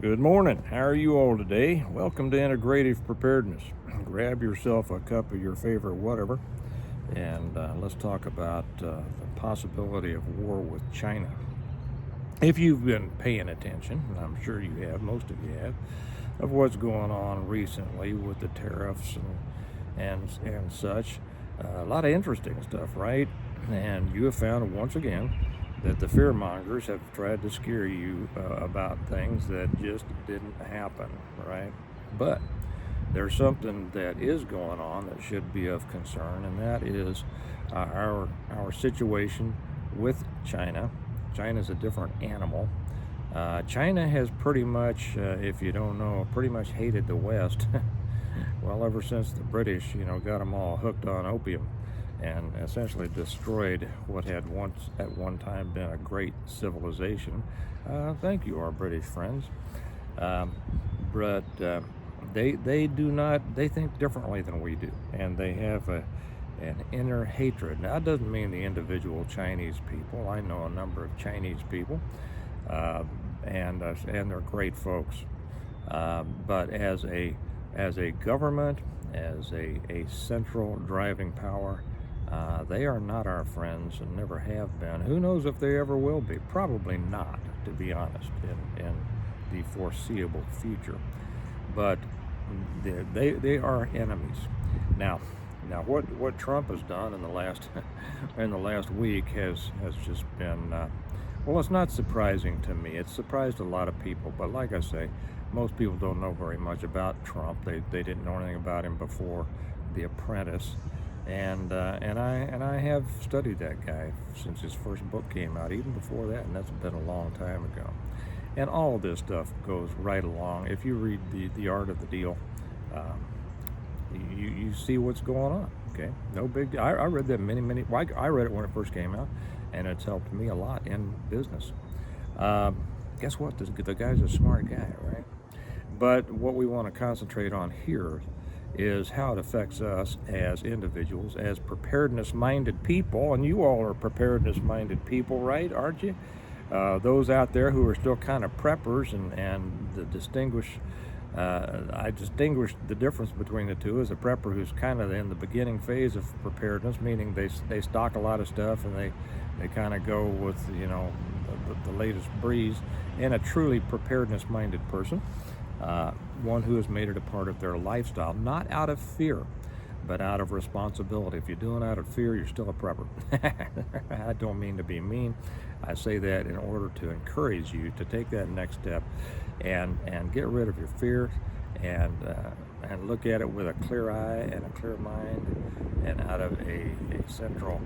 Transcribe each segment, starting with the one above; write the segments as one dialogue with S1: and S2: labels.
S1: Good morning. How are you all today? Welcome to Integrative Preparedness. Grab yourself a cup of your favorite whatever, and let's talk about the possibility of war with China. If you've been paying attention, and I'm sure you have, most of you have, of what's going on recently with the tariffs and such, a lot of interesting stuff, right? And you have found once again that the fearmongers have tried to scare you about things that just didn't happen, right? But there's something that is going on that should be of concern, and that is our situation with China. China's a different animal. China has pretty much, if you don't know, pretty much hated the West. Well, ever since the British, got them all hooked on opium and essentially destroyed what had once at one time been a great civilization. Thank you, our British friends. But they think differently than we do, and they have an inner hatred. Now, that doesn't mean the individual Chinese people. I know a number of Chinese people, and they're great folks. But as a government, as a central driving power, they are not our friends and never have been. Who knows if they ever will be? Probably not, to be honest, in the foreseeable future. But they are enemies. Now what Trump has done in the last week has just been well, it's not surprising to me. It's surprised a lot of people, but like I say, most people don't know very much about Trump. They didn't know anything about him before The Apprentice, and I have studied that guy since his first book came out, even before that, and that's been a long time ago. And all of this stuff goes right along. If you read the Art of the Deal, you see what's going on. Okay, no big deal. I read that well, I read it when it first came out, and it's helped me a lot in business. Guess what? The guy's a smart guy, right? But what we want to concentrate on here is how it affects us as individuals, as preparedness-minded people, and you all are preparedness-minded people, right? Aren't you? Those out there who are still kind of preppers, and I distinguish the difference between the two as a prepper who's kind of in the beginning phase of preparedness, meaning they stock a lot of stuff and they kind of go with the latest breeze, and a truly preparedness-minded person, one who has made it a part of their lifestyle, not out of fear, but out of responsibility. If you're doing it out of fear, you're still a prepper. I don't mean to be mean. I say that in order to encourage you to take that next step and get rid of your fear and look at it with a clear eye and a clear mind, and out of a central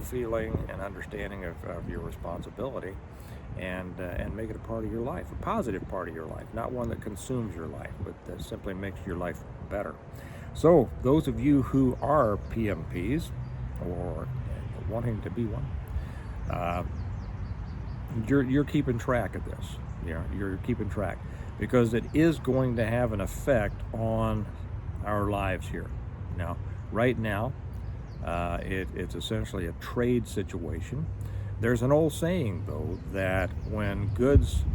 S1: feeling and understanding of your responsibility, and make it a part of your life, a positive part of your life, not one that consumes your life, but that simply makes your life better. So those of you who are PMPs or wanting to be one, you're keeping track of this. You're keeping track, because it is going to have an effect on our lives here. Now, right now, it's essentially a trade situation. There's an old saying, though, that when goods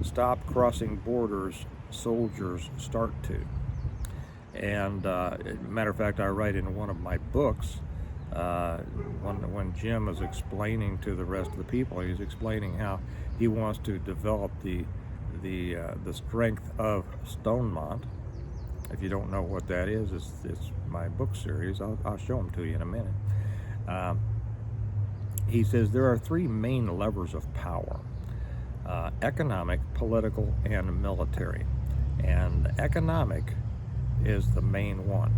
S1: stop crossing borders, soldiers start to. And matter of fact, I write in one of my books, when Jim is explaining to the rest of the people, he's explaining how he wants to develop the strength of Stonemont. If you don't know what that is, it's my book series. I'll show them to you in a minute. He says there are three main levers of power: economic, political, and military. And economic is the main one.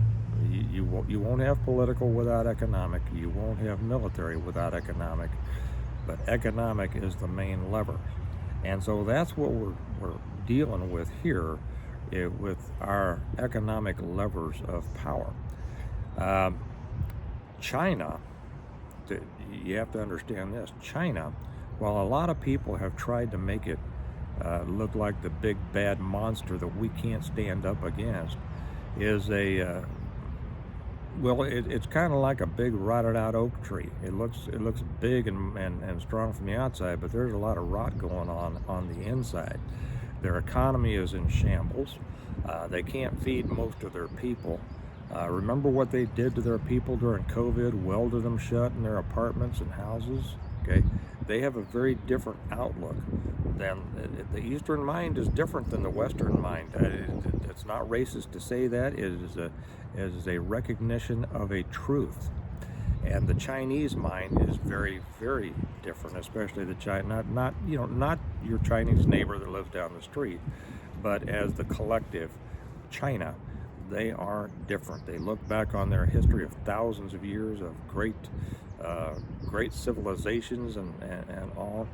S1: You won't have political without economic. You won't have military without economic. But economic is the main lever. And so that's what we're dealing with here, with our economic levers of power. China, you have to understand this. China, while a lot of people have tried to make it look like the big bad monster that we can't stand up against, is it's kind of like a big rotted out oak tree. It looks big and strong from the outside, but there's a lot of rot going on the inside. Their economy is in shambles. They can't feed most of their people. Remember what they did to their people during COVID, welded them shut in their apartments and houses? Okay, they have a very different outlook. Than the Eastern mind is different than the Western mind. It's not racist to say that. It is a recognition of a truth. And the Chinese mind is very, very different, especially the China, not your Chinese neighbor that lives down the street, but as the collective China. They are different. They look back on their history of thousands of years of great civilizations and all,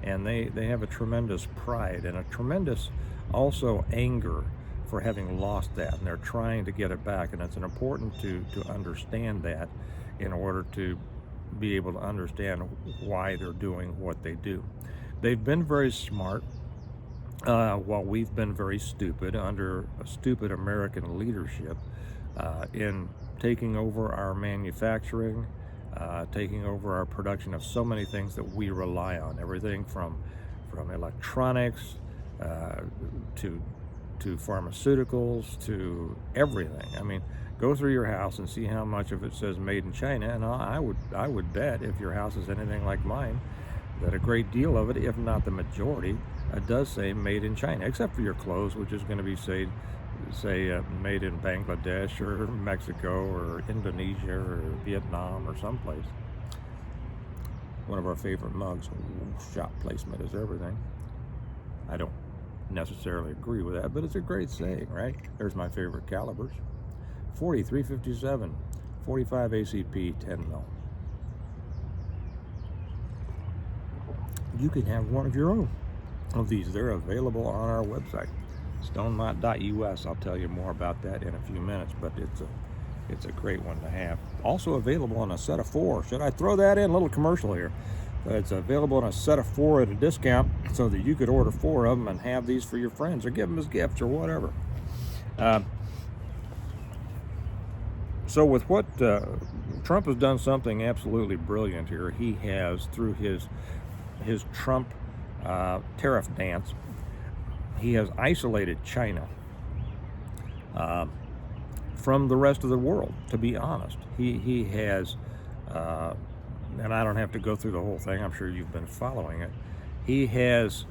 S1: and they have a tremendous pride and a tremendous also anger for having lost that, and they're trying to get it back. And it's important to understand that in order to be able to understand why they're doing what they do. They've been very smart. While we've been very stupid under a stupid American leadership in taking over our manufacturing, taking over our production of so many things that we rely on, everything from electronics to pharmaceuticals to everything. I mean, go through your house and see how much of it says made in China, and I would bet if your house is anything like mine, that a great deal of it, if not the majority, does say made in China, except for your clothes, which is going to be say made in Bangladesh or Mexico or Indonesia or Vietnam or someplace. One of our favorite mugs. Shop placement is everything. I don't necessarily agree with that, but it's a great saying, right? There's my favorite calibers: 40, 357, 45 ACP, 10 mil. You can have one of your own of these. They're available on our website, stonemont.us. I'll tell you more about that in a few minutes, but it's a great one to have. Also available on a set of 4. Should I throw that in? A little commercial here. It's available on a set of 4 at a discount, so that you could order 4 of them and have these for your friends or give them as gifts or whatever. So with what Trump has done something absolutely brilliant here. He has, through his Trump tariff dance, he has isolated China from the rest of the world, to be honest. He has, and I don't have to go through the whole thing, I'm sure you've been following it. He has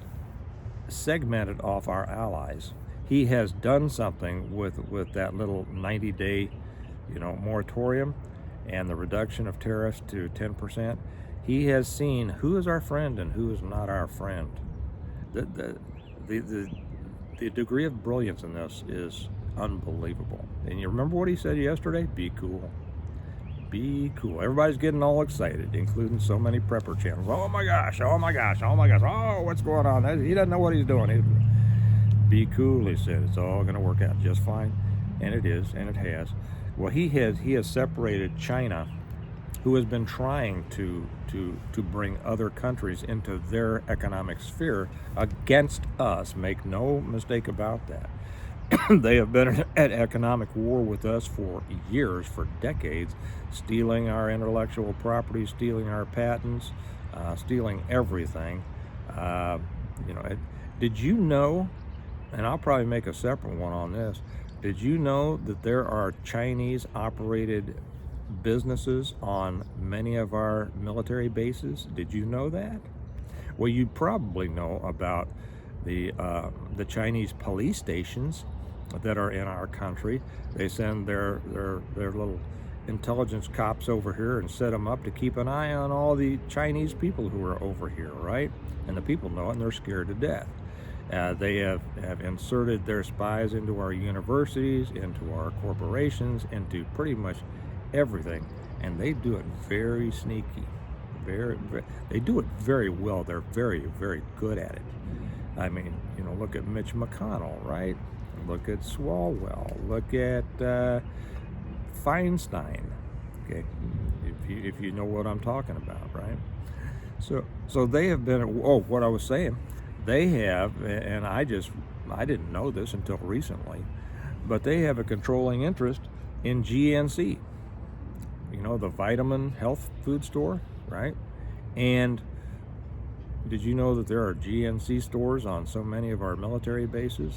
S1: segmented off our allies. He has done something with that little 90-day moratorium and the reduction of tariffs to 10%. He has seen who is our friend and who is not our friend. The degree of brilliance in this is unbelievable. And you remember what he said yesterday? Be cool. Be cool. Everybody's getting all excited, including so many prepper channels. Oh my gosh, oh my gosh, oh my gosh, oh, what's going on? He doesn't know what he's doing. Be cool, he said. It's all going to work out just fine. And it is, and it has. Well, he has separated China, who has been trying to bring other countries into their economic sphere against us. Make no mistake about that. They have been at economic war with us for years, for decades, stealing our intellectual property, stealing our patents, stealing everything. Did you know, and I'll probably make a separate one on this, did you know that there are Chinese-operated businesses on many of our military bases? Did you know that? Well, you probably know about the Chinese police stations that are in our country. They send their little intelligence cops over here and set them up to keep an eye on all the Chinese people who are over here, right? And the people know it, and they're scared to death. They have inserted their spies into our universities, into our corporations, into pretty much everything, and they do it very sneaky. They do it very well. They're very, very good at it. I mean, look at Mitch McConnell, right? Look at Swalwell. Look at Feinstein. Okay, if you know what I'm talking about, right? So they have been. Oh, what I was saying. They have, and I didn't know this until recently, but they have a controlling interest in GNC, the vitamin health food store, right? And, Did you know that there are GNC stores on so many of our military bases?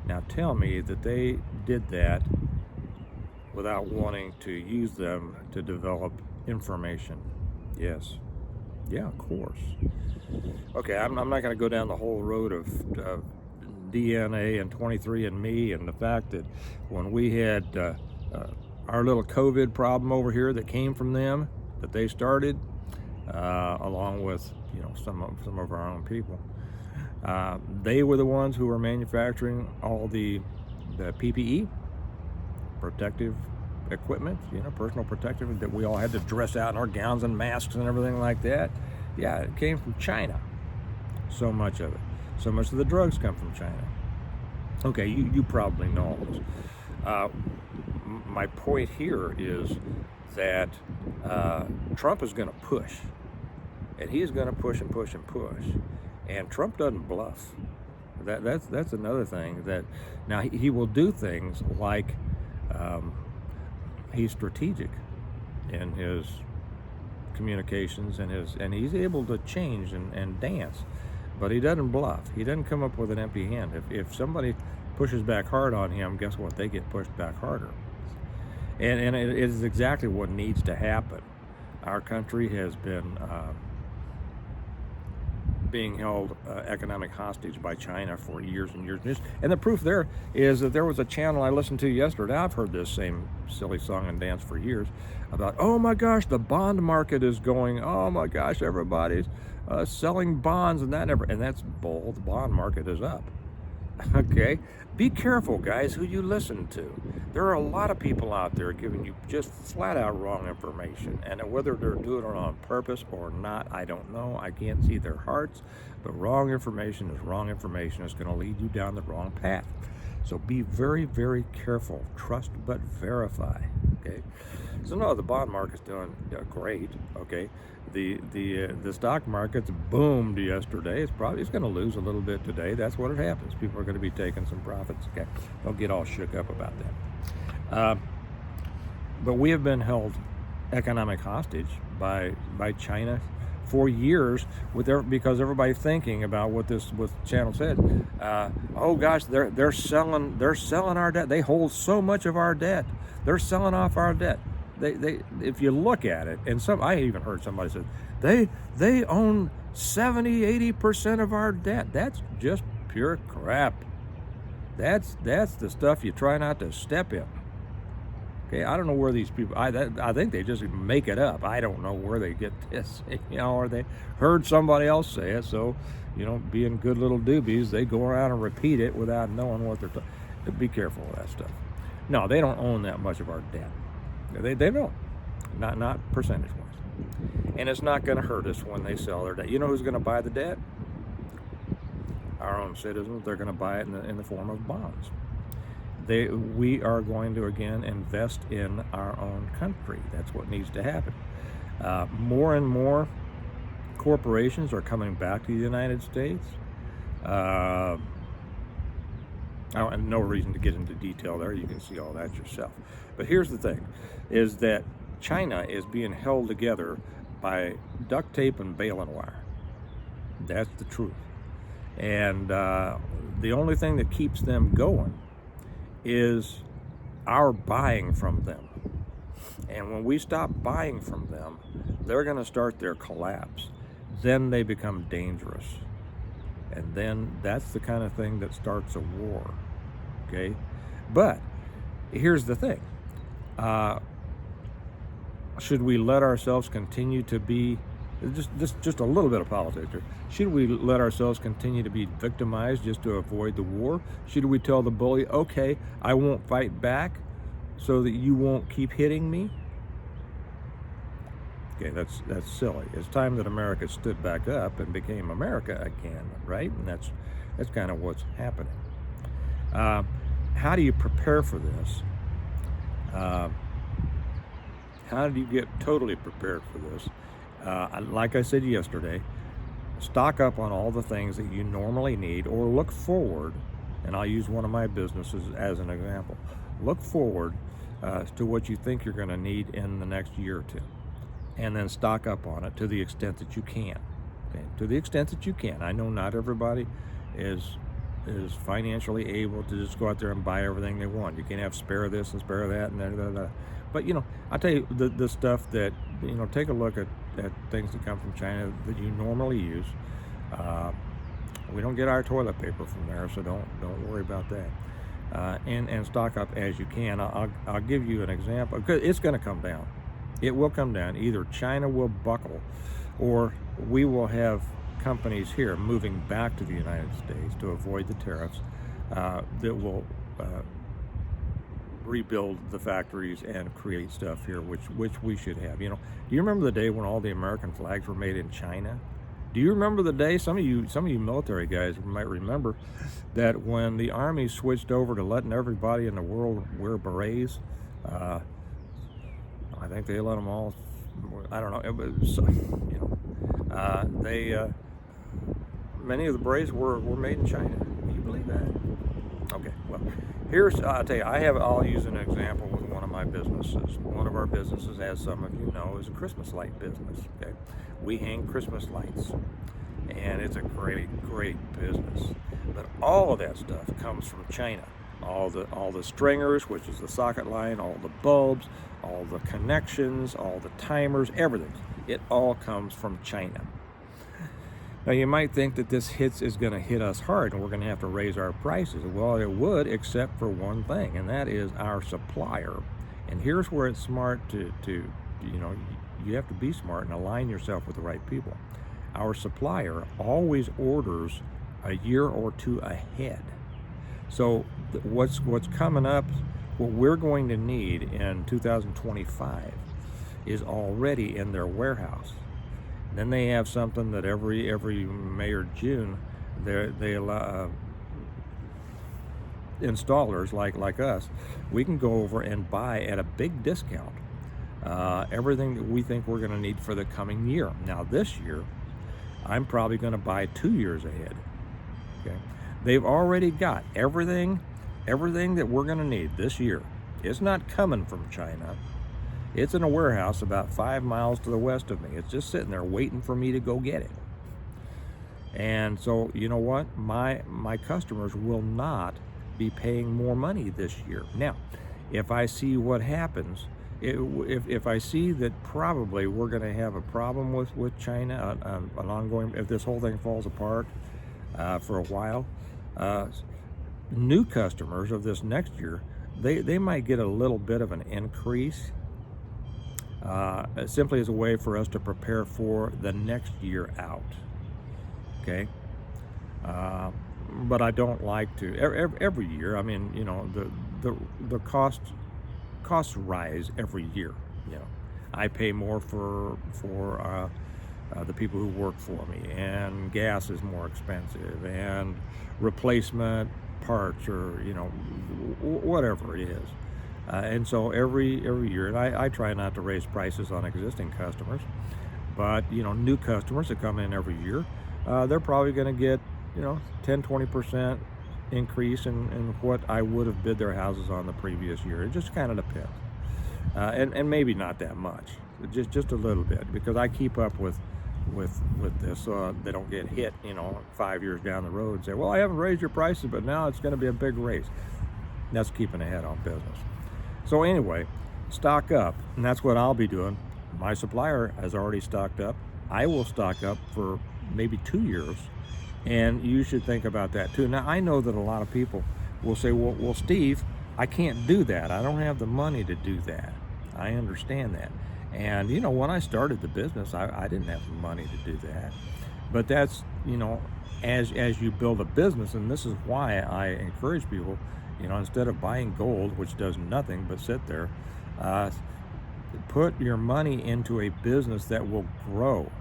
S1: Now tell me that they did that without wanting to use them to develop information. Yes. Yeah, of course. Okay, I'm not going to go down the whole road of DNA and 23andMe and the fact that when we had our little COVID problem over here that came from them, that they started, along with some of our own people. They were the ones who were manufacturing all the PPE, protective equipment, personal protective that we all had to dress out in our gowns and masks and everything like that. Yeah, it came from China. So much of it. So much of the drugs come from China. Okay, you probably know all this. My point here is that Trump is going to push. And he is going to push and push and push. And Trump doesn't bluff. That's another thing. That now he will do things like he's strategic in his communications and he's able to change and dance, but he doesn't bluff. He doesn't come up with an empty hand. If somebody pushes back hard on him, guess what? They get pushed back harder. And it is exactly what needs to happen. Our country has been being held economic hostage by China for years and years. And the proof there is that there was a channel I listened to yesterday. I've heard this same silly song and dance for years about, oh my gosh, the bond market is going, oh my gosh, everybody's selling bonds and that's bull. The bond market is up. Okay, be careful, guys, who you listen to. There are a lot of people out there giving you just flat out wrong information, and whether they're doing it on purpose or not, I don't know. I can't see their hearts, but wrong information is wrong information. It's going to lead you down the wrong path. So be very, very careful. Trust but verify. Okay. So no, the bond market's doing great. Okay. The stock market's boomed yesterday. It's going to lose a little bit today. That's what it happens. People are going to be taking some profits. Okay. Don't get all shook up about that. But we have been held economic hostage by China for years because everybody's thinking about what channel said. Oh gosh, they're selling our debt. They hold so much of our debt. They're selling off our debt. They if you look at it, and I even heard somebody say they own 70-80% of our debt. That's just pure crap. That's the stuff you try not to step in. Okay, I don't know where these people. I think they just make it up. I don't know where they get this, or they heard somebody else say it. So, being good little doobies, they go around and repeat it without knowing what they're talking. Be careful with that stuff. No, they don't own that much of our debt. They don't, not percentage-wise, and it's not going to hurt us when they sell their debt. You know who's going to buy the debt? Our own citizens. They're going to buy it in the form of bonds. We are going to again invest in our own country. That's what needs to happen. More and more corporations are coming back to the United States. I have no reason to get into detail there. You can see all that yourself. But here's the thing, is that China is being held together by duct tape and baling wire. That's the truth. And the only thing that keeps them going is our buying from them. And when we stop buying from them, they're going to start their collapse. Then they become dangerous. And then that's the kind of thing that starts a war. Okay? But here's the thing. Should we let ourselves continue to be just a little bit of politics here. Should we let ourselves continue to be victimized just to avoid the war? Should we tell the bully, okay, I won't fight back so that you won't keep hitting me? Okay, that's silly. It's time that America stood back up and became America again, right? And that's kind of what's happening. How do you prepare for this? How do you get totally prepared for this? Like I said yesterday, stock up on all the things that you normally need, or look forward, and I'll use one of my businesses as an example. Look forward to what you think you're going to need in the next year or two, and then stock up on it to the extent that you can. to the extent that you can. I know not everybody is financially able to just go out there and buy everything they want. You can't have spare this and spare that and that. But I'll tell you the stuff that take a look at things that come from China that you normally use. We don't get our toilet paper from there, so don't worry about that. And stock up as you can. I'll give you an example. It's going to come down. It will come down. Either China will buckle, or we will have companies here moving back to the United States to avoid the tariffs that will rebuild the factories and create stuff here, which we should have. Do you remember the day when all the American flags were made in China? Do you remember the day? Some of you military guys might remember that when the Army switched over to letting everybody in the world wear berets. I think they let them all. I don't know. It was, many of the berets were made in China. Can you believe that? Okay, well, I'll tell you, I'll use an example with one of my businesses. One of our businesses, as some of you know, is a Christmas light business, okay? We hang Christmas lights, and it's a great business. But all of that stuff comes from China. All the stringers, which is the socket line, all the bulbs, all the connections, all the timers, everything. It all comes from China. Now you might think that this is going to hit us hard and we're going to have to raise our prices. Well, it would, except for one thing, and that is our supplier. And here's where it's smart to you have to be smart and align yourself with the right people. Our supplier always orders a year or two ahead. So what's coming up, what we're going to need in 2025 is already in their warehouse. Then they have something that every May or June they allow installers like us, we can go over and buy at a big discount everything that we think we're going to need for the coming year. Now this year, I'm probably going to buy 2 years ahead. Okay, they've already got everything that we're going to need this year. It's not coming from China. It's in a warehouse about 5 miles to the west of me. It's just sitting there waiting for me to go get it. And so, you know what? My customers will not be paying more money this year. Now, if I see what happens, if I see that probably we're going to have a problem with China, an ongoing, if this whole thing falls apart for a while, new customers of this next year, they might get a little bit of an increase, simply as a way for us to prepare for the next year out. Okay, but I don't like to every year. I mean, the costs rise every year. I pay more for the people who work for me, and gas is more expensive, and replacement parts, or whatever it is. And so every year, and I try not to raise prices on existing customers, but new customers that come in every year, they're probably going to get 10-20% increase in what I would have bid their houses on the previous year. It just kind of depends, and maybe not that much, just a little bit, because I keep up with this, so they don't get hit 5 years down the road and say, well, I haven't raised your prices, but now it's going to be a big raise. That's keeping ahead on business. So anyway, stock up, and that's what I'll be doing. My supplier has already stocked up. I will stock up for maybe 2 years, and you should think about that too. Now, I know that a lot of people will say, well, Steve, I can't do that. I don't have the money to do that. I understand that. And, when I started the business, I didn't have the money to do that. But that's, as you build a business, and this is why I encourage people, instead of buying gold, which does nothing but sit there, put your money into a business that will grow.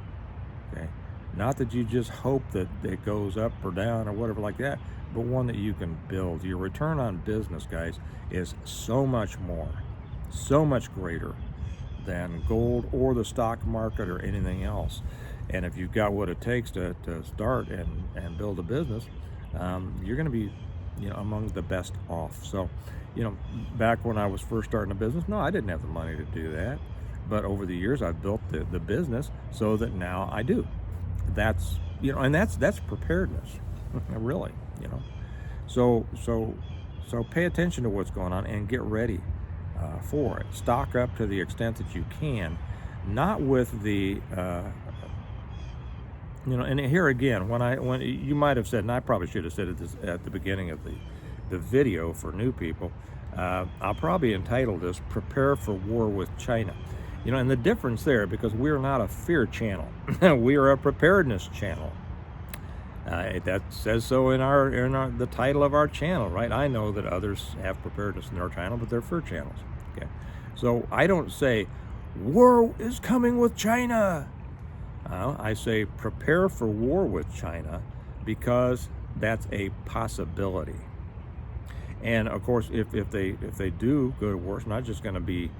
S1: Okay, not that you just hope that it goes up or down or whatever like that, but one that you can build. Your return on business, guys, is so much more, so much greater than gold or the stock market or anything else. And if you've got what it takes to start and build a business, you're going to be among the best off. So, back when I was first starting a business, no, I didn't have the money to do that. But over the years, I've built the business so that now I do. that's, and that's preparedness, really, So pay attention to what's going on and get ready for it. Stock up to the extent that you can, not with the and here again, when you might have said, and I probably should have said it at the beginning of the video for new people, I'll probably entitle this "Prepare for War with China." And the difference there, because we're not a fear channel, we are a preparedness channel. That says so in the title of our channel, right? I know that others have preparedness in their channel, but they're fear channels. Okay, so I don't say war is coming with China. I say prepare for war with China, because that's a possibility. And of course, if they do go to war, it's not just going to be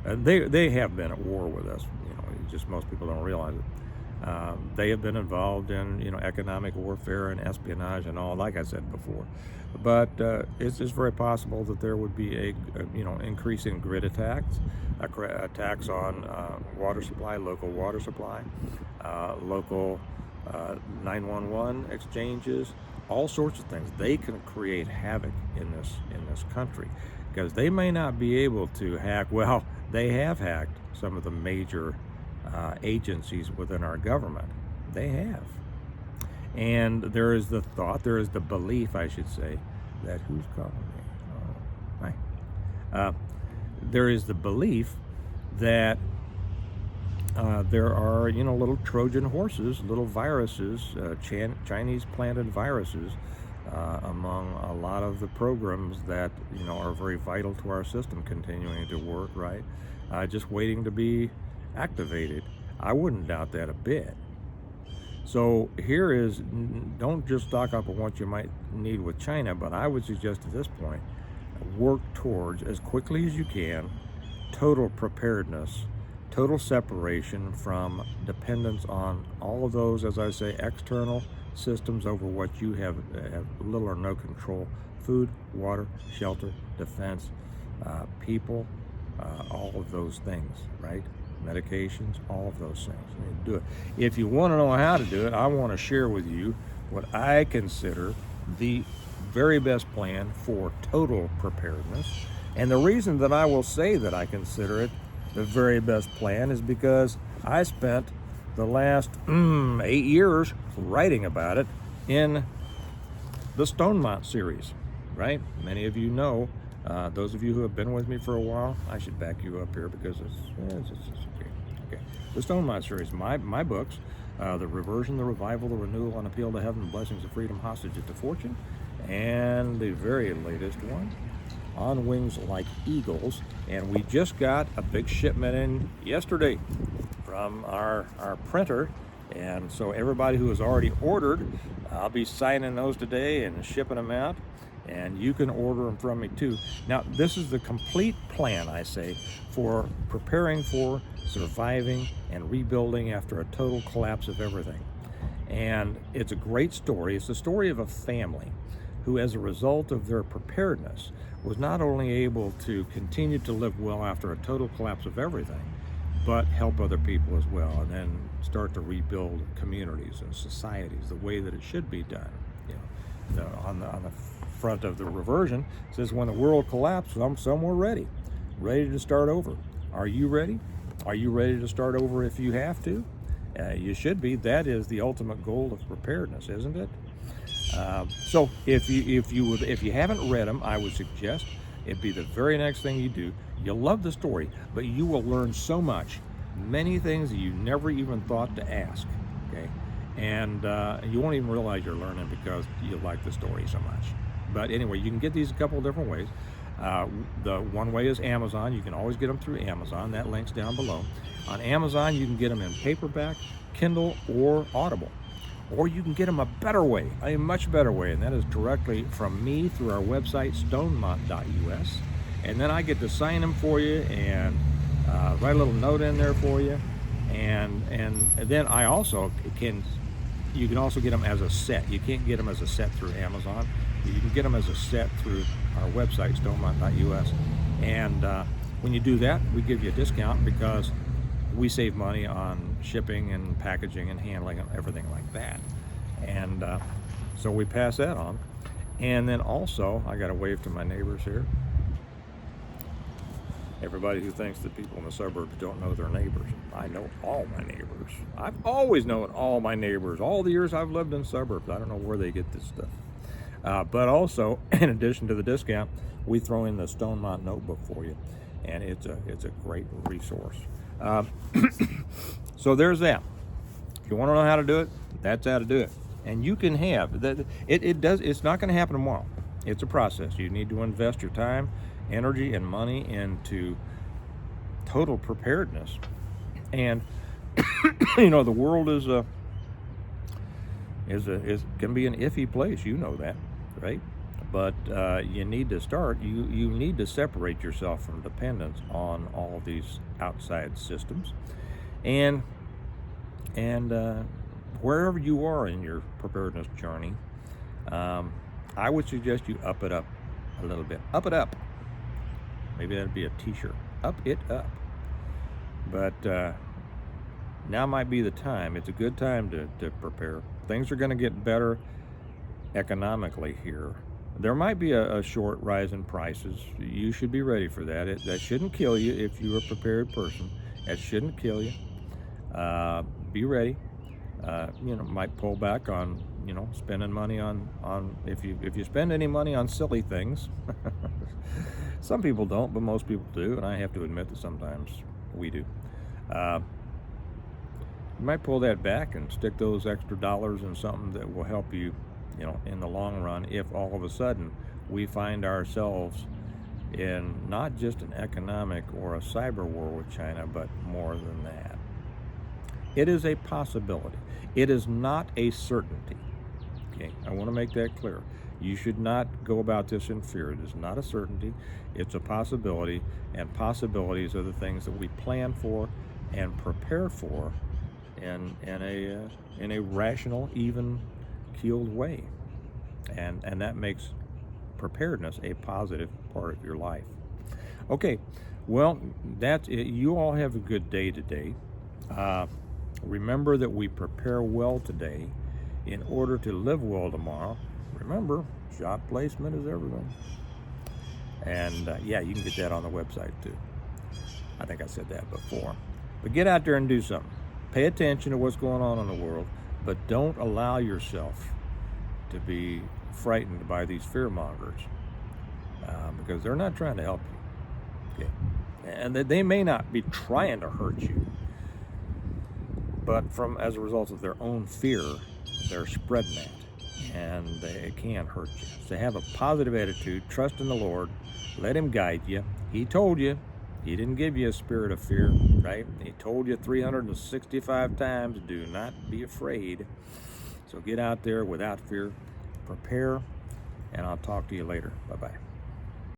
S1: they have been at war with us. Just most people don't realize it. They have been involved in economic warfare and espionage and all, like I said before. But it's very possible that there would be a increase in grid attacks, attacks on water supply, local water supply, local 911 exchanges, all sorts of things. They can create havoc in this country, because they may not be able to hack. Well, they have hacked some of the major agencies within our government. They have. And there is the belief, I should say, that who's calling me? Oh, hi. There is the belief that there are, little Trojan horses, little viruses, Chinese planted viruses among a lot of the programs that, are very vital to our system continuing to work, right? Just waiting to be activated. I wouldn't doubt that a bit. So here is, don't just stock up on what you might need with China, but I would suggest at this point, work towards, as quickly as you can, total preparedness, total separation from dependence on all of those, as I say, external systems over what you have little or no control: food, water, shelter, defense, people, all of those things, right? Medications, all of those things. You need to do it. If you want to know how to do it, I want to share with you what I consider the very best plan for total preparedness. And the reason that I will say that I consider it the very best plan is because I spent the last 8 years writing about it in the Stonemont series, right? Many of you know, those of you who have been with me for a while, I should back you up here because it's okay. Okay. The Stonemont series, my books, The Reversion, The Revival, The Renewal, An Appeal to Heaven, Blessings of Freedom, Hostages to Fortune, and the very latest one, On Wings Like Eagles. And we just got a big shipment in yesterday from our printer. And so everybody who has already ordered, I'll be signing those today and shipping them out. And you can order them from me too. Now, this is the complete plan, I say, for preparing for, surviving, and rebuilding after a total collapse of everything. And it's a great story. It's the story of a family who, as a result of their preparedness, was not only able to continue to live well after a total collapse of everything, but help other people as well, and then start to rebuild communities and societies the way that it should be done. On the front of the reversion says, when the world collapsed, some were ready to start over. Are you ready? Are you ready to start over if you have to? You should be. That is the ultimate goal of preparedness, isn't it? So if you haven't read them, I would suggest it'd be the very next thing you do. You'll love the story, but you will learn so much, many things that you never even thought to ask. Okay, and you won't even realize you're learning because you like the story so much. But anyway, you can get these a couple of different ways. The one way is Amazon. You can always get them through Amazon. That link's down below. On Amazon, you can get them in paperback, Kindle, or Audible. Or you can get them a better way, a much better way, and that is directly from me through our website, stonemont.us. And then I get to sign them for you and write a little note in there for you. And then I also you can also get them as a set. You can't get them as a set through Amazon. You can get them as a set through our website, stonemont.us. And when you do that, we give you a discount because we save money on shipping and packaging and handling and everything like that. And so we pass that on. And then also, I got to wave to my neighbors here. Everybody who thinks that people in the suburbs don't know their neighbors. I know all my neighbors. I've always known all my neighbors. All the years I've lived in suburbs. I don't know where they get this stuff. But also, in addition to the discount, we throw in the Stonemont notebook for you. And it's a great resource. So there's that. If you want to know how to do it, that's how to do it. And you can have that. It's not going to happen tomorrow. It's a process. You need to invest your time, energy, and money into total preparedness. And the world is can be an iffy place. You know that, right? But you need to start. You need to separate yourself from dependence on all these outside systems, and wherever you are in your preparedness journey, I would suggest you up it up a little bit. Up it up. Maybe that'd be a T-shirt. Up it up. But now might be the time. It's a good time to prepare. Things are going to get better economically here. There might be a short rise in prices. You should be ready for that. That shouldn't kill you if you're a prepared person. That shouldn't kill you. Be ready. Might pull back on, spending money on if you spend any money on silly things. Some people don't, but most people do, and I have to admit that sometimes we do. You might pull that back and stick those extra dollars in something that will help you, in the long run, if all of a sudden we find ourselves in not just an economic or a cyber war with China, but more than that. It is a possibility. It is not a certainty. Okay, I want to make that clear. You should not go about this in fear. It is not a certainty. It's a possibility, and possibilities are the things that we plan for and prepare for in a rational, even keeled way, and that makes preparedness a positive part of your life. Okay, well, that's it. You all have a good day today. Remember that we prepare well today in order to live well tomorrow. Remember, shop placement is everything. And you can get that on the website too. I think I said that before. But get out there and do something. Pay attention to what's going on in the world, but don't allow yourself to be frightened by these fear mongers, because they're not trying to help you. Okay? And they may not be trying to hurt you, but as a result of their own fear, they're spreading that, and it can hurt you. So have a positive attitude, trust in the Lord, let Him guide you. He told you. He didn't give you a spirit of fear, right? He told you 365 times, do not be afraid. So get out there without fear, prepare, and I'll talk to you later. Bye-bye.